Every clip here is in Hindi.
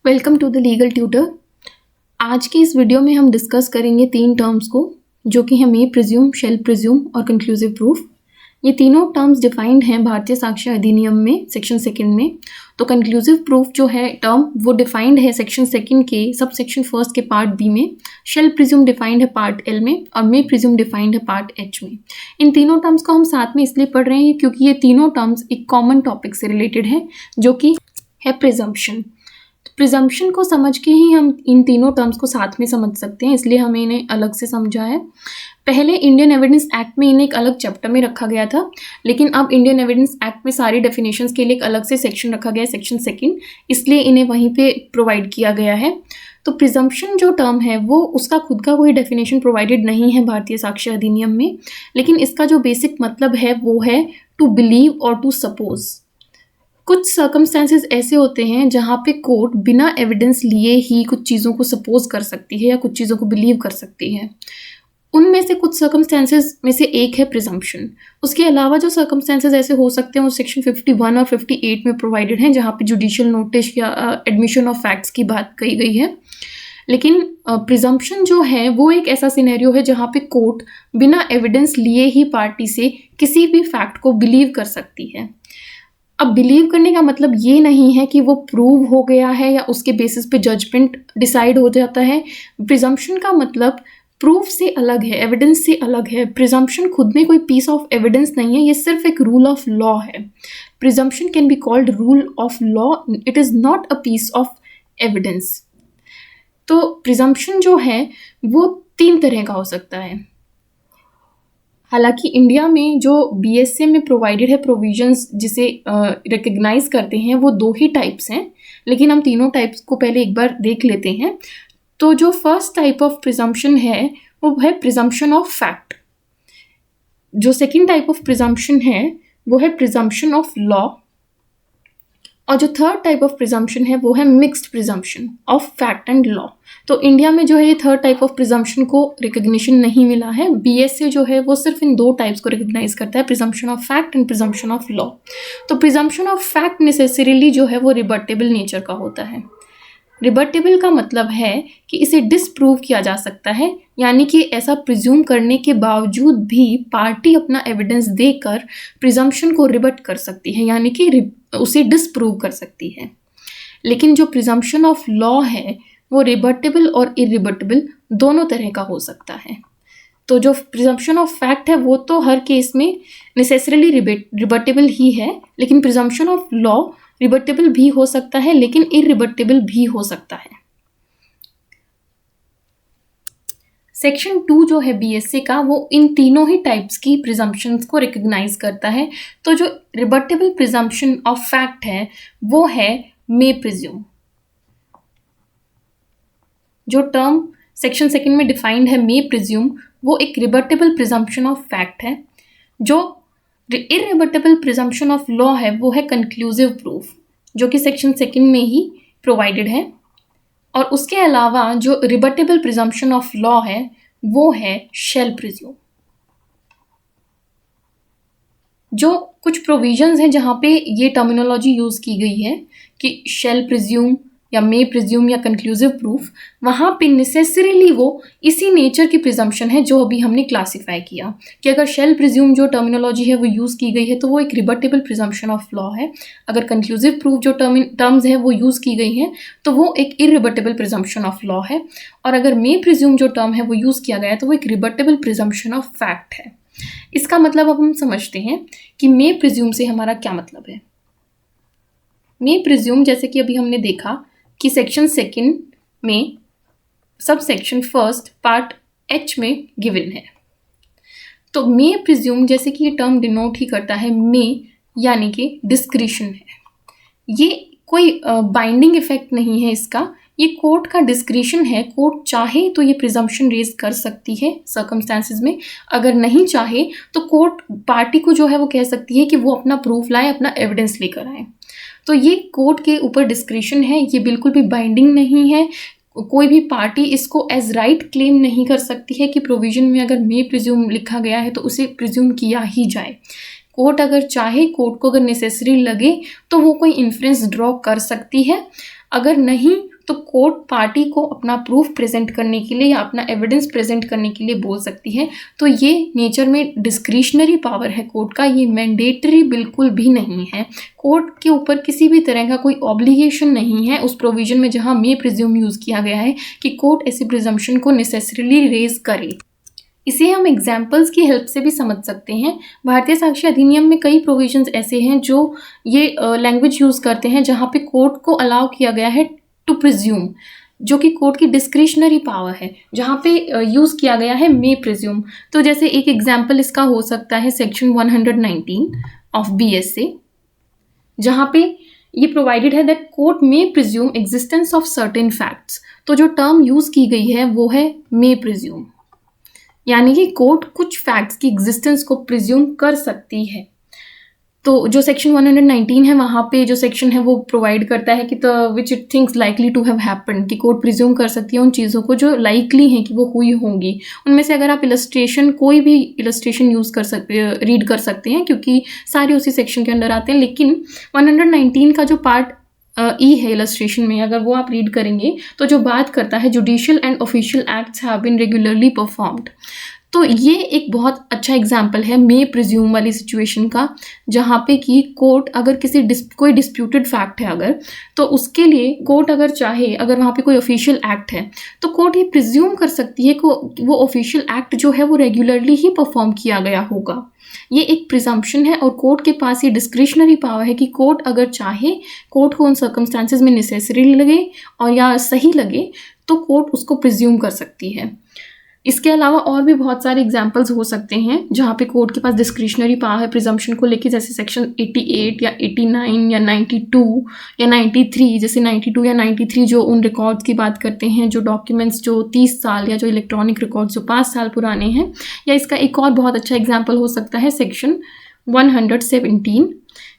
Welcome to the legal tutor. आज की इस वीडियो में हम डिस्कस करेंगे 3 टर्म्स को, जो कि हैं मे प्रिज्यूम, शेल प्रिज्यूम और कंक्लूसिव प्रूफ। ये तीनों टर्म्स डिफाइंड हैं भारतीय साक्ष्य अधिनियम में सेक्शन 2 में। तो कंक्लूसिव प्रूफ जो है टर्म वो डिफाइंड है सेक्शन 2 के सब सेक्शन 1 के पार्ट बी में, शेल प्रिज्यूम डिफाइंड है पार्ट एल में और मे प्रिज्यूम डिफाइंड है पार्ट एच में। इन तीनों टर्म्स को हम साथ में इसलिए पढ़ रहे हैं क्योंकि ये तीनों टर्म्स एक कॉमन टॉपिक से रिलेटेड है, जो कि है प्रिजम्पशन। प्रिजम्पशन को समझ के ही हम इन तीनों टर्म्स को साथ में समझ सकते हैं, इसलिए हमें इन्हें अलग से समझा है। पहले इंडियन एविडेंस एक्ट में इन्हें एक अलग चैप्टर में रखा गया था, लेकिन अब इंडियन एविडेंस एक्ट में सारी डेफिनेशंस के लिए एक अलग से सेक्शन रखा गया है, सेक्शन 2, इसलिए इन्हें वहीं पे प्रोवाइड किया गया है। तो प्रिजम्पशन जो टर्म है वो उसका खुद का कोई डेफिनेशन प्रोवाइडेड नहीं है भारतीय साक्ष्य अधिनियम में, लेकिन इसका जो बेसिक मतलब है वो है टू बिलीव और टू सपोज। कुछ सर्कमस्टेंसेस ऐसे होते हैं जहाँ पे कोर्ट बिना एविडेंस लिए ही कुछ चीज़ों को सपोज कर सकती है या कुछ चीज़ों को बिलीव कर सकती है। उनमें से कुछ सर्कमस्टेंसेस में से एक है प्रिजम्पशन। उसके अलावा जो सर्कमस्टेंसेस ऐसे हो सकते हैं वो सेक्शन 51 और 58 में प्रोवाइडेड हैं, जहाँ पे जुडिशियल नोटिस या एडमिशन ऑफ फैक्ट्स की बात कही गई है। लेकिन प्रिजम्पशन जो है वो एक ऐसा सिनेरियो है जहाँ पे कोर्ट बिना एविडेंस लिए ही पार्टी से किसी भी फैक्ट को बिलीव कर सकती है। अब बिलीव करने का मतलब ये नहीं है कि वो प्रूव हो गया है या उसके बेसिस पे जजमेंट डिसाइड हो जाता है। प्रिजम्पशन का मतलब प्रूफ से अलग है, एविडेंस से अलग है। प्रिजम्पशन खुद में कोई पीस ऑफ एविडेंस नहीं है, ये सिर्फ एक रूल ऑफ लॉ है। Presumption can be called rule of law, it is not a piece of evidence. तो प्रिजम्पशन जो है वो 3 तरह का हो सकता है। हालांकि इंडिया में जो बीएसए में प्रोवाइडेड है प्रोविजंस जिसे रिकग्नाइज करते हैं वो 2 ही टाइप्स हैं, लेकिन हम तीनों टाइप्स को पहले एक बार देख लेते हैं। तो जो फर्स्ट टाइप ऑफ प्रिजम्पशन है वो है प्रिजम्पशन ऑफ फैक्ट। जो सेकंड टाइप ऑफ प्रिजम्पशन है वो है प्रिजम्पशन ऑफ लॉ, और जो थर्ड टाइप ऑफ प्रिजम्पशन है वो है mixed presumption of fact and law. तो इंडिया में जो है ये थर्ड टाइप ऑफ प्रिजम्पशन को रिकग्निशन नहीं मिला है। बीएसए जो है वो सिर्फ इन 2 टाइप्स को रिकग्नाइज करता है, presumption of fact and presumption of law. तो प्रिजम्पशन ऑफ फैक्ट नेसेसरीली जो है वो रिबर्टेबल नेचर का होता है। रिबर्टेबल का मतलब है कि इसे डिसप्रूव किया जा सकता है, यानी कि ऐसा प्रिज्यूम करने के बावजूद भी पार्टी अपना एविडेंस देकर प्रिजम्पशन को रिबट कर सकती है, यानी कि उसे डिसप्रूव कर सकती है। लेकिन जो प्रिजम्पशन ऑफ लॉ है वो रिबर्टेबल और इरिबर्टेबल दोनों तरह का हो सकता है। तो जो प्रिजम्पशन ऑफ फैक्ट है वो तो हर केस में नेसेसरीली रिबर्टेबल ही है, लेकिन प्रिजम्पशन ऑफ लॉ रिबर्टेबल भी हो सकता है लेकिन इरिबर्टेबल भी हो सकता है। सेक्शन 2 जो है बीएसए का वो इन तीनों ही टाइप्स की प्रिजम्पशंस को रिकग्नाइज करता है। तो जो रिबर्टेबल प्रिजम्पशन ऑफ फैक्ट है वो है मे प्रिज्यूम। जो टर्म सेक्शन 2 में डिफाइंड है मे प्रिज्यूम वो एक रिबर्टेबल प्रिजम्पशन ऑफ फैक्ट है। जो इरिबर्टेबल प्रिजम्पशन ऑफ लॉ है वो है कंक्लूसिव प्रूफ, जो कि सेक्शन 2 में ही प्रोवाइडेड है। और उसके अलावा जो रिबर्टेबल प्रिजम्पशन ऑफ लॉ है वो है शेल प्रिज्यूम। जो कुछ प्रोविजंस हैं जहाँ पे ये टर्मिनोलॉजी यूज़ की गई है कि शेल प्रिज्यूम या मे प्रिज्यूम या कंक्लूसिव प्रूफ, वहाँ पे नेसेसरीली वो इसी नेचर की प्रिजम्पशन है जो अभी हमने क्लासिफाई किया कि अगर शेल प्रिज्यूम जो टर्मिनोलॉजी है वो यूज़ की गई है तो वो एक रिबर्टेबल प्रिजम्पशन ऑफ लॉ है। अगर कंक्लूसिव प्रूफ जो टर्म्स है वो यूज़ की गई हैं तो वो एक इरिबर्टेबल प्रिजम्पशन ऑफ लॉ है। और अगर मे प्रिज्यूम जो टर्म है वो यूज़ किया गया है तो वो एक रिबर्टेबल प्रिजम्पशन ऑफ फैक्ट है। इसका मतलब अब हम समझते हैं कि मे प्रिज्यूम से हमारा क्या मतलब है। मे प्रिज्यूम जैसे कि अभी हमने देखा कि सेक्शन 2 में सब सेक्शन 1 पार्ट एच में गिवन है। तो मे प्रिज्यूम जैसे कि ये टर्म डिनोट ही करता है मे, यानी कि डिस्क्रिशन है। ये कोई बाइंडिंग इफेक्ट नहीं है इसका, ये कोर्ट का डिस्क्रिशन है। कोर्ट चाहे तो ये प्रिजम्पशन रेज कर सकती है सर्कमस्टेंसेस में, अगर नहीं चाहे तो कोर्ट पार्टी को जो है वो कह सकती है कि वो अपना प्रूफ लाए, अपना एविडेंस लेकर आए। तो ये कोर्ट के ऊपर डिस्क्रिशन है, ये बिल्कुल भी बाइंडिंग नहीं है। कोई भी पार्टी इसको एज राइट क्लेम नहीं कर सकती है कि प्रोविजन में अगर मे प्रिज्यूम लिखा गया है तो उसे प्रिज्यूम किया ही जाए। कोर्ट अगर चाहे, कोर्ट को अगर नेसेसरी लगे तो वो कोई इन्फ्रेंस ड्रॉ कर सकती है, अगर नहीं तो कोर्ट पार्टी को अपना प्रूफ प्रेजेंट करने के लिए या अपना एविडेंस प्रेजेंट करने के लिए बोल सकती है। तो ये नेचर में डिस्क्रिशनरी पावर है कोर्ट का, ये मैंडेटरी बिल्कुल भी नहीं है। कोर्ट के ऊपर किसी भी तरह का कोई ऑब्लिगेशन नहीं है उस प्रोविजन में जहां मे प्रिज्यूम यूज़ किया गया है कि कोर्ट ऐसे प्रिजम्पशन को नेसेसरीली रेज करे। इसे हम एग्जाम्पल्स की हेल्प से भी समझ सकते हैं। भारतीय साक्ष्य अधिनियम में कई प्रोविजंस ऐसे हैं जो ये लैंग्वेज यूज़ करते हैं जहाँ पे कोर्ट को अलाउ किया गया है टू प्रिज्यूम, जो कि कोर्ट की डिस्क्रिशनरी पावर है, जहाँ पे यूज़ किया गया है मे प्रिज्यूम। तो जैसे एक एग्जाम्पल इसका हो सकता है सेक्शन 119 ऑफ BSA, जहाँ पे ये प्रोवाइडेड है that court may presume existence of certain facts. तो जो टर्म यूज़ की गई है वो है मे प्रिज्यूम, यानी कि कोर्ट कुछ फैक्ट्स की एग्जिस्टेंस को प्रिज्यूम कर सकती है। तो जो सेक्शन 119 है वहाँ पे जो सेक्शन है वो प्रोवाइड करता है कि the which it things likely to have happened, कि कोर्ट प्रिज्यूम कर सकती है उन चीज़ों को जो लाइकली हैं कि वो हुई होंगी। उनमें से अगर आप इलस्ट्रेशन, कोई भी इलस्ट्रेशन यूज़ कर सकते, रीड कर सकते हैं, क्योंकि सारे उसी सेक्शन के अंडर आते हैं। लेकिन 119 का जो पार्ट ई है इलस्ट्रेशन में, अगर वो आप रीड करेंगे तो जो बात करता है judicial and official acts have been regularly performed, तो ये एक बहुत अच्छा एग्जाम्पल है मे प्रिज्यूम वाली सिचुएशन का, जहाँ पे कि कोर्ट अगर कोई डिस्प्यूटेड फैक्ट है अगर, तो उसके लिए कोर्ट अगर चाहे, अगर वहाँ पे कोई ऑफिशियल एक्ट है तो कोर्ट ये प्रिज्यूम कर सकती है कि वो ऑफिशियल एक्ट जो है वो रेगुलरली ही परफॉर्म किया गया होगा। ये एक प्रिजम्पशन है और कोर्ट के पास ये डिस्क्रिशनरी पावर है कि कोर्ट अगर चाहे, कोर्ट को उन सर्कमस्टांसेस में नेसेसरी लगे और या सही लगे तो कोर्ट उसको प्रिज्यूम कर सकती है। इसके अलावा और भी बहुत सारे एग्जाम्पल्स हो सकते हैं जहाँ पे कोर्ट के पास डिस्क्रिशनरी पावर है प्रिजम्पशन को लेके, जैसे सेक्शन 88 या 89 या 92 या 93। जैसे 92 या 93 जो उन रिकॉर्ड्स की बात करते हैं, जो डॉक्यूमेंट्स जो 30 साल या जो इलेक्ट्रॉनिक रिकॉर्ड्स जो 5 साल पुराने हैं। या इसका एक और बहुत अच्छा एग्जाम्पल हो सकता है सेक्शन 117,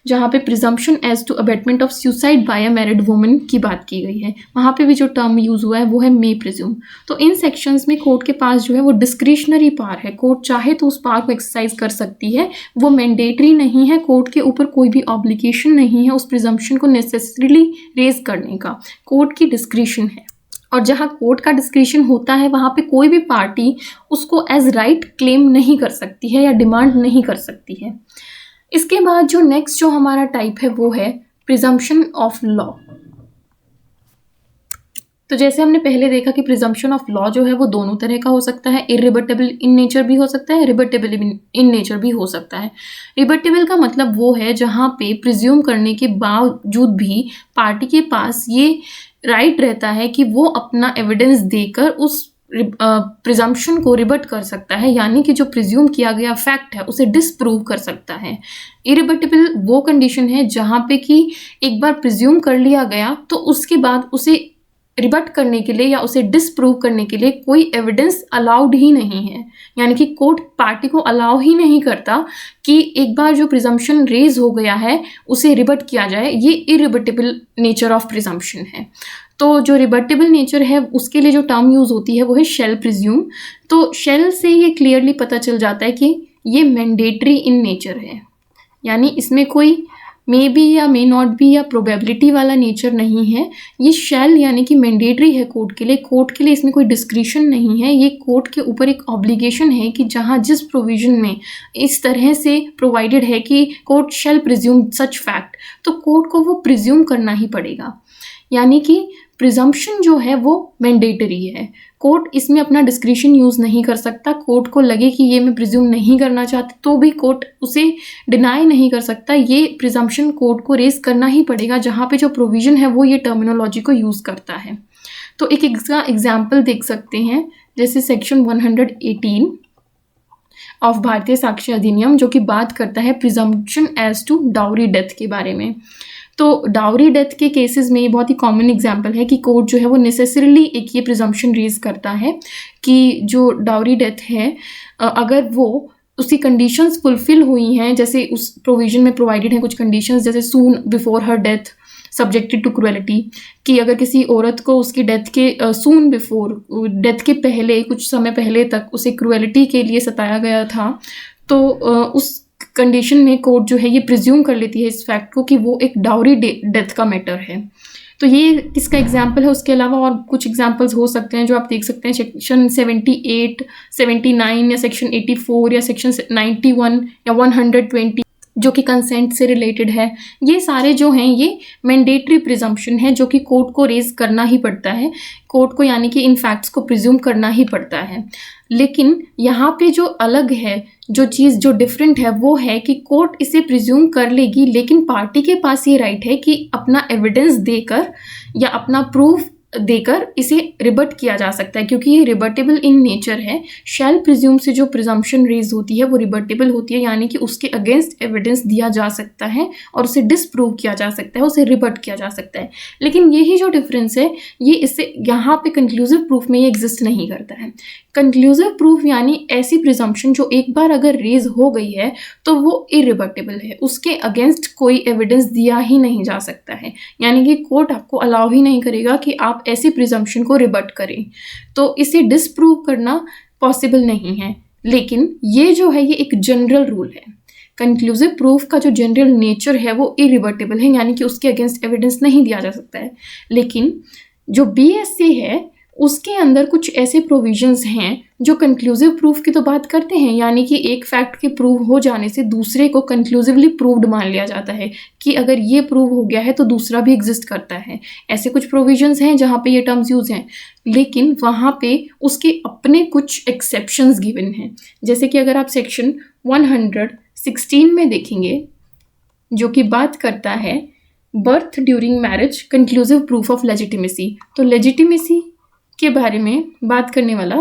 जहाँ पे presumption as to abetment of suicide by a married woman की बात की गई है। वहाँ पे भी जो टर्म यूज़ हुआ है वो है मे प्रिज्यूम। तो इन सेक्शंस में कोर्ट के पास जो है वो डिस्क्रिशनरी पावर है, कोर्ट चाहे तो उस पावर को एक्सरसाइज कर सकती है, वो मैंडेटरी नहीं है, कोर्ट के ऊपर कोई भी ऑब्लिगेशन नहीं है उस प्रिजम्पशन को नेसेसरीली रेज करने का, कोर्ट की डिस्क्रिशन है। और जहाँ कोर्ट का डिस्क्रिशन होता है वहाँ पे कोई भी पार्टी उसको एज राइट क्लेम नहीं कर सकती है या डिमांड नहीं कर सकती है। इसके बाद जो नेक्स्ट जो हमारा टाइप है वो है प्रिजम्पशन ऑफ लॉ। तो जैसे हमने पहले देखा कि प्रिजम्पशन ऑफ लॉ जो है वो दोनों तरह का हो सकता है, इरिबटेबल इन नेचर भी हो सकता है, रिबटेबल इन नेचर भी हो सकता है। रिबटेबल का मतलब वो है जहाँ पे प्रिज्यूम करने के बावजूद भी पार्टी के पास ये राइट रहता है कि वो अपना एविडेंस देकर उस प्रिजम्पशन को रिबट कर सकता है, यानी कि जो प्रिज्यूम किया गया फैक्ट है उसे डिसप्रूव कर सकता है। इरिबटेबल वो कंडीशन है जहाँ पे कि एक बार प्रिज्यूम कर लिया गया तो उसके बाद उसे रिबट करने के लिए या उसे डिसप्रूव करने के लिए कोई एविडेंस अलाउड ही नहीं है, यानी कि कोर्ट पार्टी को अलाउ ही नहीं करता कि एक बार जो प्रिजम्पशन रेज हो गया है उसे रिबट किया जाए। ये इरिबटेबल नेचर ऑफ प्रिजम्पशन है। तो जो रिबटेबल नेचर है उसके लिए जो टर्म यूज़ होती है वो है शेल प्रिज्यूम। तो शेल से ये क्लियरली पता चल जाता है कि ये मैंडेटरी इन नेचर है, यानी इसमें कोई मे बी या मे नॉट बी या प्रोबेबिलिटी वाला नेचर नहीं है। ये शेल यानी कि मैंडेटरी है कोर्ट के लिए, कोर्ट के लिए इसमें कोई डिस्क्रिशन नहीं है। ये कोर्ट के ऊपर एक ऑब्लिगेशन है कि जहाँ जिस प्रोविजन में इस तरह से प्रोवाइडेड है कि कोर्ट शेल प्रिज्यूम सच फैक्ट, तो कोर्ट को वो प्रिज्यूम करना ही पड़ेगा, यानी कि प्रिजम्पशन जो है वो मैंडेटरी है। कोर्ट इसमें अपना डिस्क्रिशन यूज़ नहीं कर सकता। कोर्ट को लगे कि ये मैं प्रिज्यूम नहीं करना चाहती तो भी कोर्ट उसे डिनाई नहीं कर सकता। ये प्रिजम्पशन कोर्ट को रेज करना ही पड़ेगा, जहाँ पे जो प्रोविज़न है वो ये टर्मिनोलॉजी को यूज़ करता है। तो एक इसका एग्जाम्पल देख सकते हैं, जैसे सेक्शन 118 ऑफ भारतीय साक्ष्य अधिनियम, जो कि बात करता है presumption as to dowry death के बारे में। तो डाउरी डेथ के केसेस में ये बहुत ही कॉमन एग्जांपल है कि कोर्ट जो है वो नेसेसरीली एक ये प्रिजम्पशन रेज करता है कि जो डाउरी डेथ है अगर वो उसकी कंडीशंस फुलफिल हुई हैं, जैसे उस प्रोविजन में प्रोवाइडेड हैं कुछ कंडीशंस, जैसे soon before her death subjected to cruelty, कि अगर किसी औरत को उसकी डेथ के सून बिफोर, डेथ के पहले कुछ समय पहले तक उसे क्रुएलिटी के लिए सताया गया था, तो उस कंडीशन में कोर्ट जो है ये प्रिज्यूम कर लेती है इस फैक्ट को कि वो एक डाउरी डेथ का मैटर है। तो ये किसका एग्जाम्पल है, उसके अलावा और कुछ एग्जाम्पल्स हो सकते हैं जो आप देख सकते हैं सेक्शन 78, 79 या सेक्शन 84 या सेक्शन 91 या 120 जो कि कंसेंट से रिलेटेड है। ये सारे जो हैं ये मैंडेटरी प्रिजम्पशन है जो कि कोर्ट को रेज करना ही पड़ता है, कोर्ट को यानी कि इन फैक्ट्स को प्रिज्यूम करना ही पड़ता है। लेकिन यहाँ पे जो अलग है, जो चीज़ जो डिफरेंट है वो है कि कोर्ट इसे प्रिज्यूम कर लेगी, लेकिन पार्टी के पास ये राइट है कि अपना एविडेंस देकर या अपना प्रूफ देकर इसे रिबट किया जा सकता है, क्योंकि ये रिबटेबल इन नेचर है। शैल प्रिज्यूम से जो प्रिजम्पशन रेज होती है वो रिबटेबल होती है, यानी कि उसके अगेंस्ट एविडेंस दिया जा सकता है और उसे डिसप्रूव किया जा सकता है, उसे रिबट किया जा सकता है। लेकिन यही जो डिफरेंस है ये इससे यहाँ पे कंक्लूसिव प्रूफ में ये एग्जिस्ट नहीं करता है। कंक्लूसिव प्रूफ यानी ऐसी प्रिजम्पशन जो एक बार अगर रेज हो गई है तो वो इरिबटेबल है, उसके अगेंस्ट कोई एविडेंस दिया ही नहीं जा सकता है, यानी कि कोर्ट आपको अलाउ ही नहीं करेगा कि आप ऐसी प्रिजम्पशन को रिबट करें। तो इसे डिसप्रूव करना पॉसिबल नहीं है। लेकिन ये जो है ये एक जनरल रूल है। कंक्लूसिव प्रूफ का जो जनरल नेचर है वो इरिबटेबल है, यानी कि उसके अगेंस्ट एविडेंस नहीं दिया जा सकता है। लेकिन जो BSA है उसके अंदर कुछ ऐसे प्रोविजंस हैं जो कंक्लूसिव प्रूफ की तो बात करते हैं, यानी कि एक फैक्ट के प्रूव हो जाने से दूसरे को कंक्लूसिवली प्रूव्ड मान लिया जाता है कि अगर ये प्रूव हो गया है तो दूसरा भी एग्जिस्ट करता है। ऐसे कुछ प्रोविजंस हैं जहाँ पे ये टर्म्स यूज हैं, लेकिन वहाँ पे उसके अपने कुछ एक्सेप्शंस गिवन हैं। जैसे कि अगर आप सेक्शन 116 में देखेंगे जो कि बात करता है birth during marriage conclusive proof of legitimacy, तो लेजिटिमेसी के बारे में बात करने वाला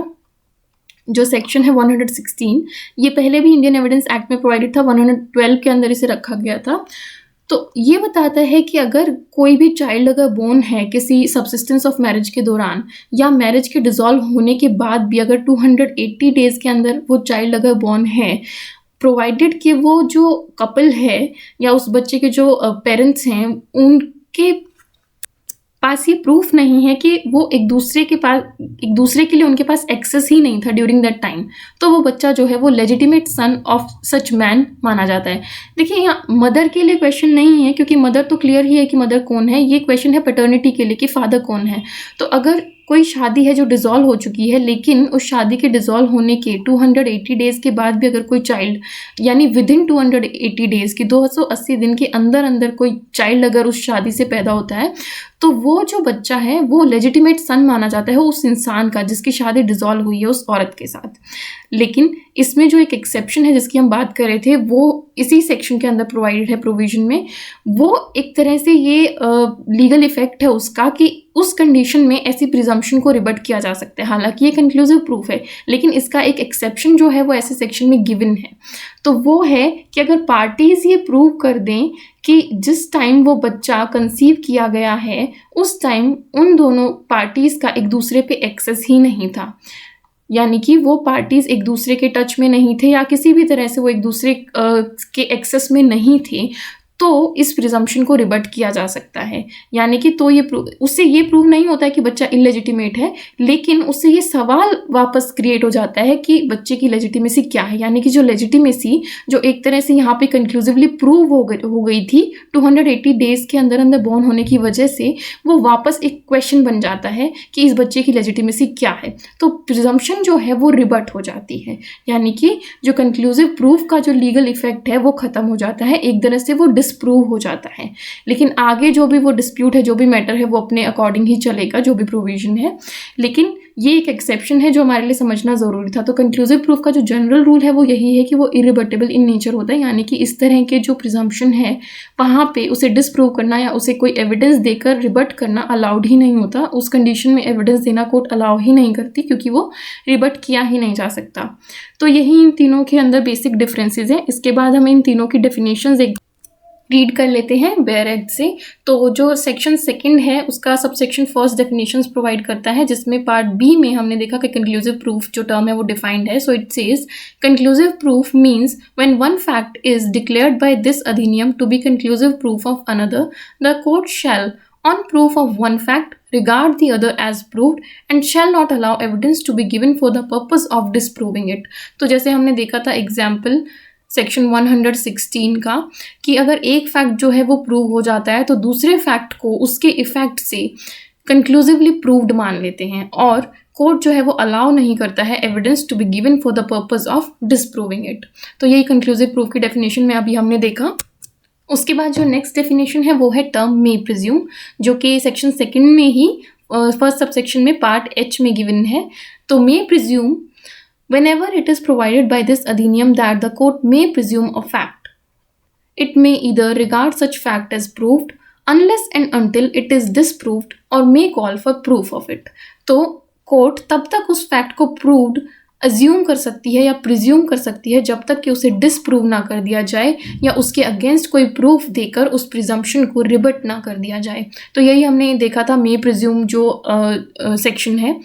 जो सेक्शन है 116, ये पहले भी इंडियन एविडेंस एक्ट में प्रोवाइडेड था, 112 के अंदर इसे रखा गया था। तो ये बताता है कि अगर कोई भी चाइल्ड अगर बोर्न है किसी सब्सिस्टेंस ऑफ मैरिज के दौरान या मैरिज के डिसॉल्व होने के बाद भी अगर 280 डेज के अंदर वो चाइल्ड अगर बोर्न है, प्रोवाइडेड कि वो जो कपल है या उस बच्चे के जो पेरेंट्स हैं उनके पास ये प्रूफ नहीं है कि वो एक दूसरे के लिए उनके पास एक्सेस ही नहीं था ड्यूरिंग दैट टाइम, तो वो बच्चा जो है वो legitimate son of such man माना जाता है। देखिए यहाँ मदर के लिए क्वेश्चन नहीं है, क्योंकि मदर तो क्लियर ही है कि मदर कौन है, ये क्वेश्चन है पैटर्निटी के लिए कि फादर कौन है। तो अगर कोई शादी है जो डिसॉल्व हो चुकी है, लेकिन उस शादी के डिसॉल्व होने के 280 डेज के बाद भी अगर कोई चाइल्ड यानी विद इन 280 डेज की 280 दिन के अंदर अंदर कोई चाइल्ड अगर उस शादी से पैदा होता है, तो वो जो बच्चा है वो लेजिटिमेट सन माना जाता है उस इंसान का जिसकी शादी डिसॉल्व हुई है उस औरत के साथ। लेकिन इसमें जो एक एक्सेप्शन है जिसकी हम बात कर रहे थे वो इसी सेक्शन के अंदर प्रोवाइडेड है प्रोविजन में, वो एक तरह से ये लीगल इफेक्ट है उसका कि उस कंडीशन में ऐसी प्रिजम्पशन को रिबट किया जा सकता है। हालांकि ये कंक्लूसिव प्रूफ है, लेकिन इसका एक एक्सेप्शन जो है वो ऐसे सेक्शन में गिवन है। तो वो है कि अगर पार्टीज ये प्रूव कर दें कि जिस टाइम वो बच्चा कंसीव किया गया है उस टाइम उन दोनों पार्टीज का एक दूसरे पे एक्सेस ही नहीं था, यानी कि वो पार्टीज एक दूसरे के टच में नहीं थे या किसी भी तरह से वो एक दूसरे के एक्सेस में नहीं थे, तो इस प्रिजम्पशन को रिबट किया जा सकता है। यानी कि तो ये उससे ये प्रूव नहीं होता है कि बच्चा इलेजिटिमेट है, लेकिन उससे ये सवाल वापस क्रिएट हो जाता है कि बच्चे की लेजिटिमेसी क्या है, यानी कि जो लेजिटिमेसी जो एक तरह से यहाँ पे कंक्लूसिवली प्रूव हो गई थी 280 डेज के अंदर अंदर बॉर्न होने की वजह से, वो वापस एक क्वेश्चन बन जाता है कि इस बच्चे की लेजिटिमेसी क्या है। तो प्रिजम्पशन जो है वो रिबट हो जाती है, यानी कि जो कंक्लूसिव प्रूफ का जो लीगल इफेक्ट है वो खत्म हो जाता है, एक तरह से वो डिस्प्रूव हो जाता है। लेकिन आगे जो भी वो डिस्प्यूट है, जो भी मैटर है, वो अपने अकॉर्डिंग ही चलेगा, जो भी प्रोविजन है। लेकिन ये एक एक्सेप्शन है जो हमारे लिए समझना ज़रूरी था। तो कंक्लूसिव प्रूफ का जो जनरल रूल है वो यही है कि वो इरिबटेबल इन नेचर होता है, यानी कि इस तरह के जो प्रिजम्पशन है वहाँ पे उसे डिस्प्रूव करना या उसे कोई एविडेंस देकर रिबट करना अलाउड ही नहीं होता। उस कंडीशन में एविडेंस देना कोर्ट अलाउ ही नहीं करती, क्योंकि वो रिबट किया ही नहीं जा सकता। तो यही इन तीनों के अंदर बेसिक डिफरेंसेस हैं। इसके बाद हम इन तीनों की डेफिनेशंस एक रीड कर लेते हैं बेयर एड से। तो जो सेक्शन सेकंड है उसका sub section first definitions provide करता है, जिसमें पार्ट बी में हमने देखा कि कंक्लूसिव प्रूफ जो टर्म है वो डिफाइंड है। So it says conclusive proof means when one fact is declared by this अधिनियम to be conclusive proof of another, the court shall on proof of one fact regard the other as proved and shall not allow evidence to be given for the purpose of disproving it। तो जैसे हमने देखा था एग्जाम्पल सेक्शन 116 का कि अगर एक फैक्ट जो है वो प्रूव हो जाता है तो दूसरे फैक्ट को उसके इफेक्ट से कंक्लूसिवली प्रूव्ड मान लेते हैं, और कोर्ट जो है वो अलाउ नहीं करता है evidence to be given for the purpose of disproving it. तो यही कंक्लूसिव प्रूफ की डेफिनेशन में अभी हमने देखा। उसके बाद जो नेक्स्ट डेफिनेशन है वो है टर्म मे प्रिज्यूम, जो कि सेक्शन 2 में ही फर्स्ट सबसेक्शन में पार्ट एच में गिवन है। तो मे presume whenever it is provided by this अधिनियम that the court may presume a fact, it may either regard such fact as proved unless and until it is disproved or may call for proof of it। तो कोर्ट तब तक उस फैक्ट को प्रूव्ड अज्यूम कर सकती है या प्रिज्यूम कर सकती है जब तक कि उसे डिसप्रूव ना कर दिया जाए या उसके अगेंस्ट कोई प्रूफ देकर उस प्रिजम्पशन को रिबट ना कर दिया जाए। तो यही हमने देखा था मे प्रिज्यूम जो सेक्शन है।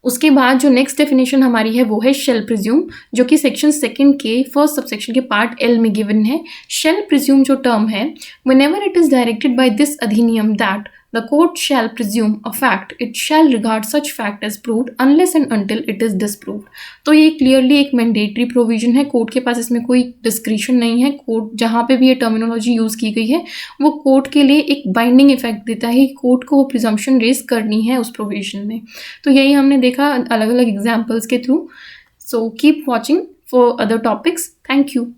उसके बाद जो नेक्स्ट डेफिनेशन हमारी है वो है शेल प्रिज्यूम, जो कि सेक्शन 2 के फर्स्ट सबसेक्शन के पार्ट एल में गिवन है। शेल प्रिज्यूम जो टर्म है, whenever it is directed by this अधिनियम that the court shall presume a fact, it shall regard such fact as proved unless and until it is disproved। तो ये क्लियरली एक मैंडेटरी प्रोविजन है, कोर्ट के पास इसमें कोई डिस्क्रिशन नहीं है। कोर्ट जहाँ पे भी ये टर्मिनोलॉजी यूज़ की गई है वो कोर्ट के लिए एक बाइंडिंग इफेक्ट देता है, कोर्ट को वो प्रिजम्पशन रेज करनी है उस प्रोविजन में। तो यही हमने देखा अलग अलग एग्जाम्पल्स के through. So keep watching for other topics. Thank you.